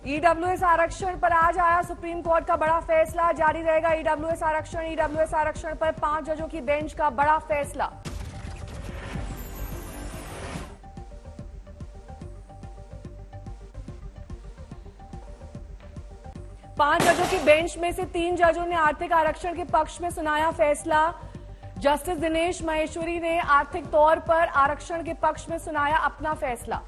EWS आरक्षण पर आज आया सुप्रीम कोर्ट का बड़ा फैसला। जारी रहेगा ईडब्ल्यूएस आरक्षण पर 5 जजों की बेंच का बड़ा फैसला। पांच जजों की बेंच में से 3 जजों ने आर्थिक आरक्षण के पक्ष में सुनाया फैसला। जस्टिस दिनेश माहेश्वरी ने आर्थिक तौर पर आरक्षण के पक्ष में सुनाया अपना फैसला।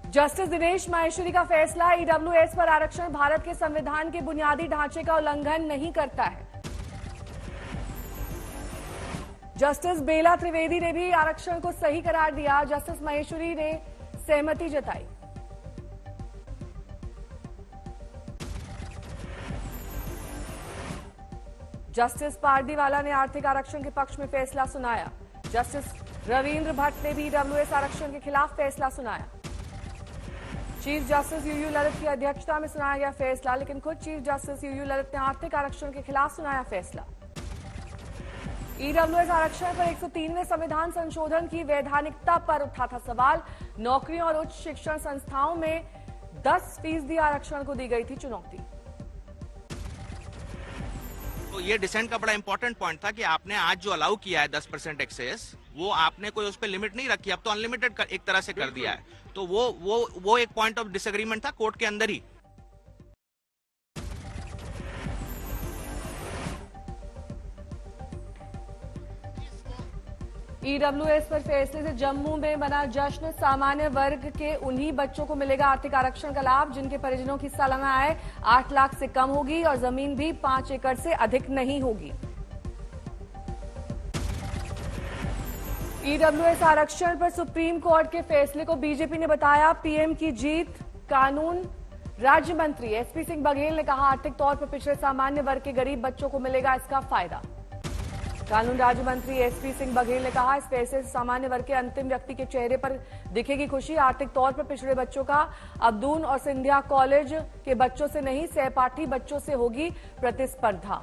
जस्टिस दिनेश माहेश्वरी का फैसला, ईडब्ल्यूएस पर आरक्षण भारत के संविधान के बुनियादी ढांचे का उल्लंघन नहीं करता है। जस्टिस बेला त्रिवेदी ने भी आरक्षण को सही करार दिया। जस्टिस माहेश्वरी ने सहमति जताई। जस्टिस पारदीवाला ने आर्थिक आरक्षण के पक्ष में फैसला सुनाया। जस्टिस रविंद्र भट्ट ने भी ईडब्ल्यूएस आरक्षण के खिलाफ फैसला सुनाया। चीफ जस्टिस यूयू ललित की अध्यक्षता में सुनाया गया फैसला, लेकिन खुद चीफ जस्टिस यूयू ललित ने आर्थिक आरक्षण के खिलाफ सुनाया फैसला। ईडब्ल्यूएस आरक्षण पर 103वें संविधान संशोधन की वैधानिकता पर उठा था सवाल। नौकरियों और उच्च शिक्षण संस्थाओं में 10% आरक्षण को दी गई थी चुनौती। तो ये डिसेंट का बड़ा इंपॉर्टेंट पॉइंट था कि आपने आज जो अलाउ किया है 10% एक्सेस, वो आपने कोई उस पर लिमिट नहीं रखी, अब तो अनलिमिटेड एक तरह से कर दिया है। तो वो एक पॉइंट ऑफ डिसएग्रीमेंट था कोर्ट के अंदर ही। ईडब्ल्यूएस पर फैसले से जम्मू में बना जश्न। सामान्य वर्ग के उन्हीं बच्चों को मिलेगा आर्थिक आरक्षण का लाभ जिनके परिजनों की सालाना आय 8 लाख से कम होगी और जमीन भी 5 एकड़ से अधिक नहीं होगी। ईडब्ल्यूएस आरक्षण पर सुप्रीम कोर्ट के फैसले को बीजेपी ने बताया पीएम की जीत। कानून राज्य मंत्री एसपी सिंह बघेल ने कहा आर्थिक तौर पर पिछड़े सामान्य वर्ग के गरीब बच्चों को मिलेगा इसका फायदा। कानून राज्य मंत्री एसपी सिंह बघेल ने कहा इस फैसले से सामान्य वर्ग के अंतिम व्यक्ति के चेहरे पर दिखेगी खुशी। आर्थिक तौर पर पिछड़े बच्चों का अब दून और सिंधिया कॉलेज के बच्चों से नहीं, सहपाठी बच्चों से होगी प्रतिस्पर्धा।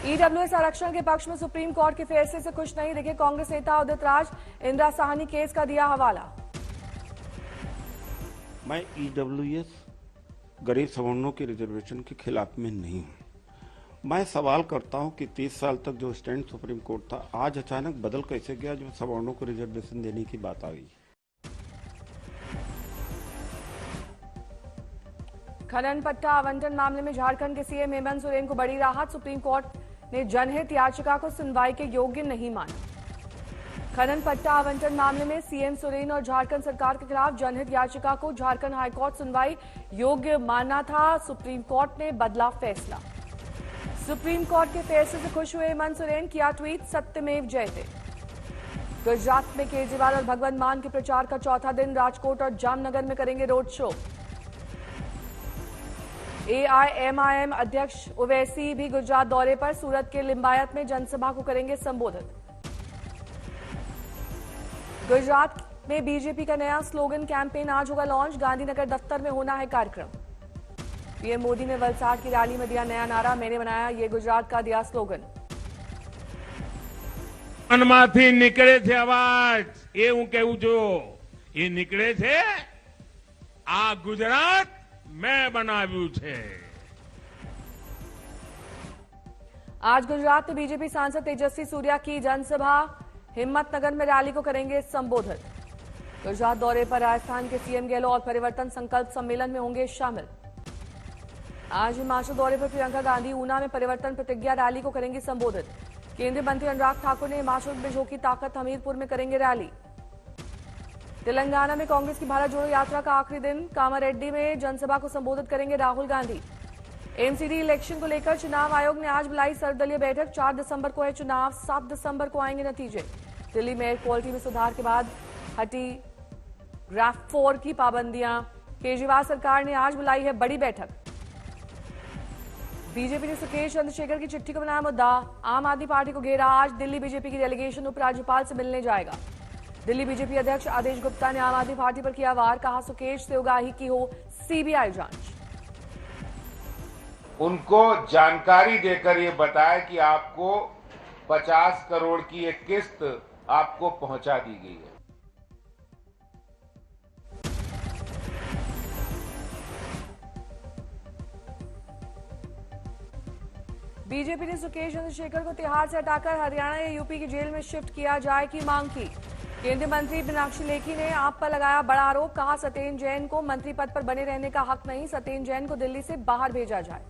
ईडब्ल्यूएस आरक्षण के पक्ष में सुप्रीम कोर्ट के फैसले से खुश नहीं दिखे कांग्रेस नेता उदित राज। इंदिरा साहनी केस का दिया हवाला। मैं ईडब्ल्यूएस गरीब सवर्णों के रिजर्वेशन के खिलाफ में नहीं हूं। मैं सवाल करता हूं कि 30 साल तक जो स्टैंड सुप्रीम कोर्ट था आज अचानक बदल कैसे गया जो सवर्णों को रिजर्वेशन देने की बात आ गई। खनन पट्टा आवंटन मामले में झारखंड के सीएम हेमंत सोरेन को बड़ी राहत। सुप्रीम कोर्ट ने जनहित याचिका को सुनवाई के योग्य नहीं माना। खनन पट्टा आवंटन मामले में सीएम सोरेन और झारखंड सरकार के खिलाफ जनहित याचिका को झारखंड हाईकोर्ट सुनवाई योग्य माना था। सुप्रीम कोर्ट ने बदला फैसला। सुप्रीम कोर्ट के फैसले से खुश हुए हेमंत सोरेन, किया ट्वीट सत्यमेव जयते। गुजरात में केजरीवाल और भगवंत मान के प्रचार का चौथा दिन राजकोट और जामनगर में करेंगे रोड शो। एआईएमआईएम अध्यक्ष ओवैसी भी गुजरात दौरे पर, सूरत के लिंबायत में जनसभा को करेंगे संबोधित। गुजरात में बीजेपी का नया स्लोगन कैंपेन आज होगा लॉन्च। गांधीनगर दफ्तर में होना है कार्यक्रम। पीएम मोदी ने वलसाड की रैली में दिया नया नारा, मैंने बनाया ये गुजरात का दिया स्लोगन। મનમાંથી નીકળે છે અવાજ, એ હું કહેવું છું, એ નીકળે છે આ ગુજરાત મેં બનાવ્યું છે। आज गुजरात में बीजेपी सांसद तेजस्वी सूर्या की जनसभा, हिम्मतनगर में रैली को करेंगे संबोधित। गुजरात दौरे पर राजस्थान के सीएम गहलोत परिवर्तन संकल्प सम्मेलन में होंगे शामिल। आज हिमाचल दौरे पर प्रियंका गांधी ऊना में परिवर्तन प्रतिज्ञा रैली को करेंगी संबोधित। केंद्रीय मंत्री अनुराग ठाकुर ने हिमाचल में झोंकी ताकत, हमीरपुर में करेंगे रैली। तेलंगाना में कांग्रेस की भारत जोड़ो यात्रा का आखिरी दिन, कामारेड्डी में जनसभा को संबोधित करेंगे राहुल गांधी। एमसीडी इलेक्शन को लेकर चुनाव आयोग ने आज बुलाई सर्वदलीय बैठक। 4 दिसंबर को है चुनाव, 7 दिसंबर को आएंगे नतीजे। दिल्ली में एयर क्वालिटी में सुधार के बाद हटी ग्राफ 4 की पाबंदियां। केजरीवाल सरकार ने आज बुलाई है बड़ी बैठक। बीजेपी ने सुकेश चंद्रशेखर की चिट्ठी को बनाया मुद्दा। आम आदमी पार्टी को घेरा। आज दिल्ली बीजेपी की डेलीगेशन उपराज्यपाल से मिलने जाएगा। दिल्ली बीजेपी अध्यक्ष आदेश गुप्ता ने आम आदमी पार्टी पर किया वार, कहा सुकेश से उगाही की हो सीबीआई जांच। उनको जानकारी देकर ये बताया कि आपको 50 करोड़ की एक किस्त आपको पहुंचा दी गई है। बीजेपी ने सुकेश चंद्रशेखर को तिहाड़ से हटाकर हरियाणा या यूपी की जेल में शिफ्ट किया जाए की मांग की। केंद्रीय मंत्री मीनाक्षी लेखी ने आप पर लगाया बड़ा आरोप, कहा सत्येंद्र जैन को मंत्री पद पर बने रहने का हक नहीं, सत्येंद्र जैन को दिल्ली से बाहर भेजा जाए।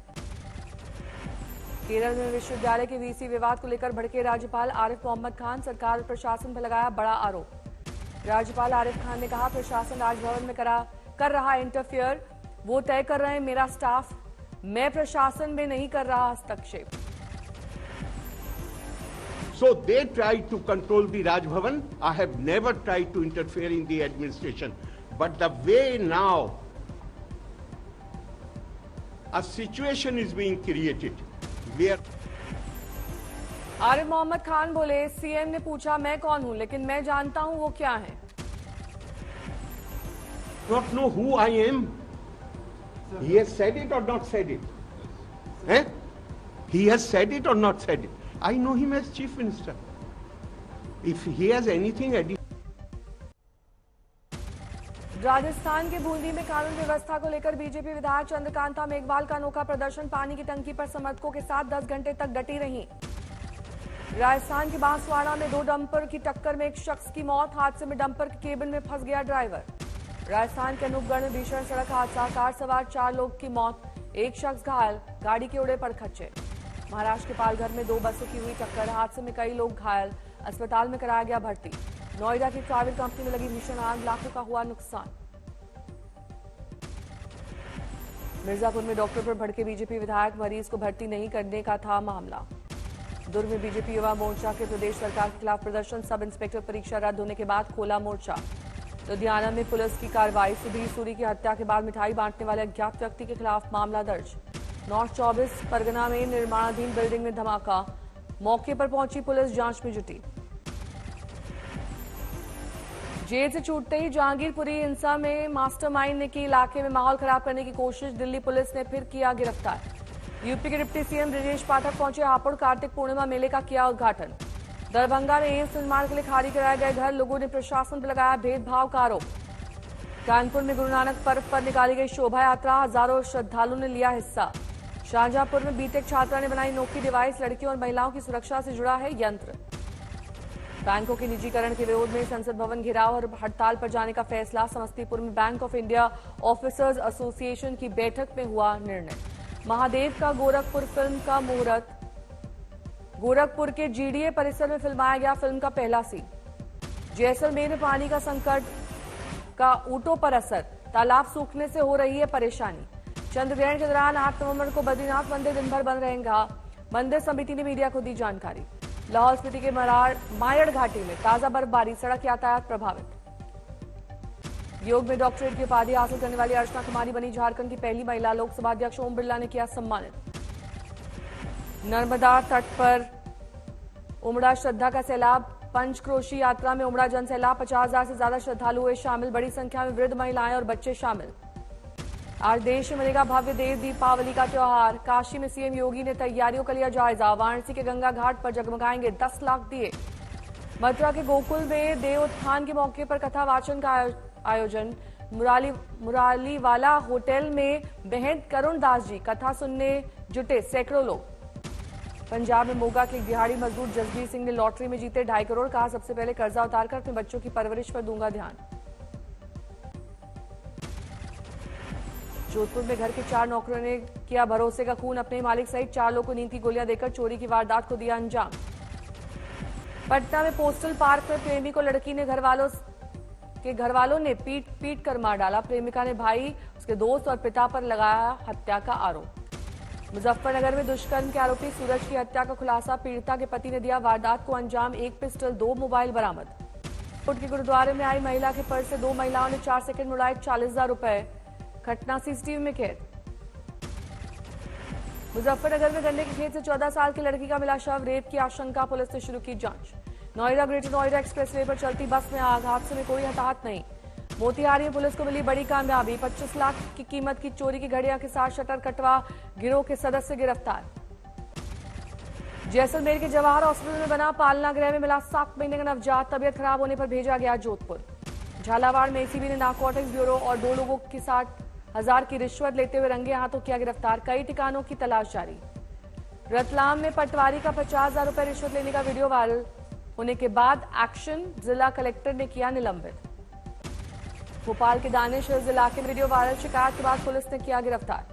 केरल में विश्वविद्यालय के वीसी विवाद को लेकर भड़के राज्यपाल आरिफ मोहम्मद खान, सरकार और प्रशासन पर लगाया बड़ा आरोप। राज्यपाल आरिफ खान ने कहा प्रशासन राजभवन में कर रहा इंटरफियर, वो तय कर रहे हैं मेरा स्टाफ, मैं प्रशासन में नहीं कर रहा हस्तक्षेप। So they tried to control the Raj Bhavan. I have never tried to interfere in the administration. But the way now a situation is being created where Arif Mohammad Khan बोले सीएम ने पूछा मैं कौन हूं, लेकिन मैं जानता हूं वो क्या है। not know who I am. He has said it or not said it? Eh? He has said it or not said it? I know him as Chief Minister. If he has anything Rajasthan के बूंदी में कानून व्यवस्था को लेकर BJP विधायक चंद्रकांता मेघवाल का अनोखा प्रदर्शन, पानी की टंकी पर समर्थकों के साथ 10 घंटे तक डटी रही। राजस्थान के बांसवाड़ा में 2 डंपर की टक्कर में एक शख्स की मौत, हादसे में डंपर के केबिन में फंस गया ड्राइवर। राजस्थान के अनूपगढ़ में भीषण सड़क हादसा, कार सवार 4 लोग की मौत, एक शख्स घायल, गाड़ी के उड़े पड़खच्चे। महाराष्ट्र के पालघर में 2 बसों की हुई टक्कर, हादसे में कई लोग घायल, अस्पताल में कराया गया भर्ती। नोएडा की ट्रैवल कंपनी में लगी भीषण आग, लाखों का हुआ नुकसान। मिर्जापुर में डॉक्टर पर भड़के बीजेपी विधायक, मरीज को भर्ती नहीं करने का था मामला। दुर्ग में बीजेपी युवा मोर्चा के प्रदेश सरकार के खिलाफ प्रदर्शन, सब इंस्पेक्टर परीक्षा रद्द होने के बाद खोला मोर्चा। लुधियाना में पुलिस की कार्रवाई, सुधीर सूरी की हत्या के बाद मिठाई बांटने वाले अज्ञात व्यक्ति के खिलाफ मामला दर्ज। नॉर्थ 24 परगना में निर्माणाधीन बिल्डिंग में धमाका, मौके पर पहुंची पुलिस, जांच में जुटी। जेल से छूटते ही जहांगीरपुरी हिंसा में मास्टरमाइंड ने की इलाके में माहौल खराब करने की कोशिश, दिल्ली पुलिस ने फिर किया गिरफ्तार। यूपी के डिप्टी सीएम ब्रजेश पाठक पहुंचे हापुड़, कार्तिक पूर्णिमा मेले का किया उद्घाटन। दरभंगा में एम्स निर्माण के लिए खाली कराए गए घर, लोगों ने प्रशासन पर लगाया भेदभाव का आरोप। कानपुर में गुरु नानक पर्व पर निकाली गई शोभा यात्रा, हजारों श्रद्धालुओं ने लिया हिस्सा। शाहजहांपुर में बीटेक छात्रा ने बनाई नोकी डिवाइस, लड़कियों और महिलाओं की सुरक्षा से जुड़ा है यंत्र। बैंकों के निजीकरण के विरोध में संसद भवन घेराव और हड़ताल पर जाने का फैसला, समस्तीपुर में bank of India officers association की बैठक में हुआ निर्णय। महादेव का गोरखपुर फिल्म का मुहूर्त, गोरखपुर के जीडीए परिसर में फिल्माया गया फिल्म का पहला सीन। जैसलमेर में पानी का संकट का ऊंटों पर असर, तालाब सूखने से हो रही है परेशानी। चंद्रग्रहण के दौरान 8 नवंबर को बद्रीनाथ मंदिर दिन भर बंद रहेगा, मंदिर समिति ने मीडिया को दी जानकारी। लाहौल स्पीति के मायड़ घाटी में ताजा बर्फबारी, सड़क यातायात प्रभावित। योग में डॉक्टरेट की उपाधि हासिल करने वाली अर्चना कुमारी बनी झारखंड की पहली महिला, लोकसभा अध्यक्ष ओम बिरला ने किया सम्मानित। नर्मदा तट पर उमड़ा श्रद्धा का सैलाब, पंचक्रोशी यात्रा में उमड़ा जन सैलाब, 50,000 से ज्यादा श्रद्धालु हुए शामिल, बड़ी संख्या में वृद्ध महिलाएं और बच्चे शामिल। आज देश में मनेगा भव्य देव दीपावली का त्योहार, काशी में सीएम योगी ने तैयारियों का लिया जायजा। वाराणसी के गंगा घाट पर जगमगाएंगे 10 लाख दिए। मथुरा के गोकुल में देवोत्थान के मौके पर कथा वाचन का आयोजन। मुरालीवाला होटल में महंत करुण दास जी कथा सुनने जुटे सैकड़ों लोग। पंजाब में मोगा के दिहाड़ी मजदूर जसबीर सिंह ने लॉटरी में जीते 2.5 करोड़, कहा सबसे पहले कर्जा उतारकर अपने बच्चों की परवरिश पर दूंगा ध्यान। जोधपुर में घर के 4 नौकरों ने किया भरोसे का खून, अपने मालिक सहित 4 लोगों को नींद की गोलियां देकर चोरी की वारदात को दिया अंजाम। पटना में पोस्टल पार्क में प्रेमी को लड़की ने घर वालों ने पीट कर मार डाला। प्रेमिका ने भाई, उसके दोस्त और पिता पर लगाया हत्या का आरोप। मुजफ्फरनगर में दुष्कर्म के आरोपी सूरज की हत्या का खुलासा, पीड़िता के पति ने दिया वारदात को अंजाम, 1 पिस्टल 2 मोबाइल बरामद। कोट के गुरुद्वारे में आई महिला के पर्स से 2 महिलाओं ने 4 सेकंड में उड़ाए 40,000 रुपए, घटना सीसीटीवी में कैद। मुजफ्फरनगर में गन्ने के खेत से 14 साल की लड़की का मिला शव, रेप की आशंका, पुलिस ने शुरू की जांच। नोएडा ग्रेटर नोएडा एक्सप्रेसवे पर चलती बस में आग, हादसे में कोई हताहत नहीं। मोतिहारी में पुलिस को मिली बड़ी कामयाबी, 25 लाख की कीमत की चोरी की घड़ियां के साथ शटर कटवा गिरोह के सदस्य गिरफ्तार। जैसलमेर के जवाहर हॉस्पिटल में बना पालना गृह में मिला 7 महीने का नवजात, तबियत खराब होने पर भेजा गया जोधपुर। झालावाड़ में एसीबी ने नारकोटिक्स ब्यूरो और 2 लोगों की 60,000 की रिश्वत लेते हुए रंगे हाथों किया गिरफ्तार, कई ठिकानों की तलाश जारी। रतलाम में पटवारी का 50,000 रुपए रिश्वत लेने का वीडियो वायरल होने के बाद एक्शन, जिला कलेक्टर ने किया निलंबित। भोपाल के दानिशगंज इलाके में वीडियो वायरल, शिकायत के बाद पुलिस ने किया गिरफ्तार।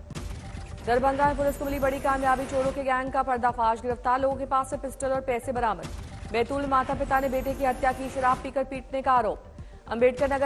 दरभंगा में पुलिस को मिली बड़ी कामयाबी, चोरों के गैंग का पर्दाफाश, गिरफ्तार लोगों के पास से पिस्टल और पैसे बरामद। बैतूल माता पिता ने बेटे की हत्या की, शराब पीकर पीटने का आरोप। अंबेडकर नगर